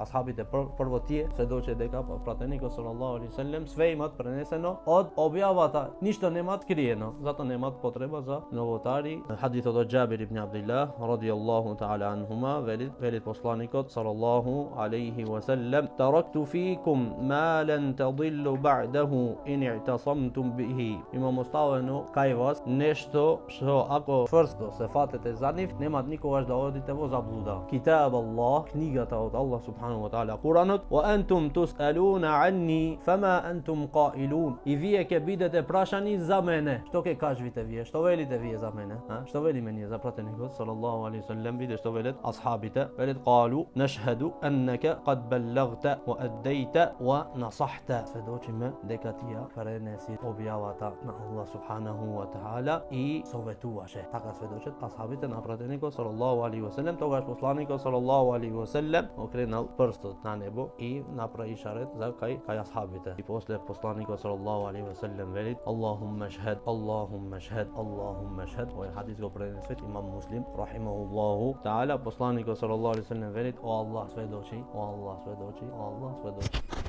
асхабите прво тие сведоче дека пратеникот салаллаху алейхи ve sellem све имат пренесено од објавата, ништо немат криено, затоа немат потреба за новотари. Хадисот од Џабир ибн Абдилlah радијаллаху таала анхума вели посланикот салаллаху алейхи ve sellem: "Таракту фикум ма лан тадиллу ба'даху ин i'тасамтум бихи." Имам оставено кај вас нешто што ако чврсто се фатете за нив, немат никогаш да одите во заблуда. Китаб Аллах, книгата од Аллах субхану ва таала, Куранот, "Ва антум тусалуна анни фама антум qailun." И вие ќе бидете прашани за мене. Што ќе кажете вие? Што велите вие за мене? Што велиме ние за пратеникот салаллаху алейхи ve sellem? Виде што велат асхабите, велат قالوا نشهد أنك قد بلغت وأديت ونصحت. Сведочиме дека тие пренеси објавата на Аллах субханаху ва таала и советуваше. Така сведочат асхабите на пратеникот салаллаху алейхи ve sellem. Тогаш посланикот салаллаху алейхи ve sellem окренал прстот на небо и направи ишарет за кај асхабите. И после посланикот салаллаху алейхи ve sellem вели: "Аллахумма шхад, Аллахумма шхад, Аллахумма шхад." Овој хадис го пренесет имам Муслим рахимахуллаху таала. Посланикот салаллаху алейхи ve sellem вели: "О Аллах сведочи, о Аллах сведочи, о Аллах сведочи."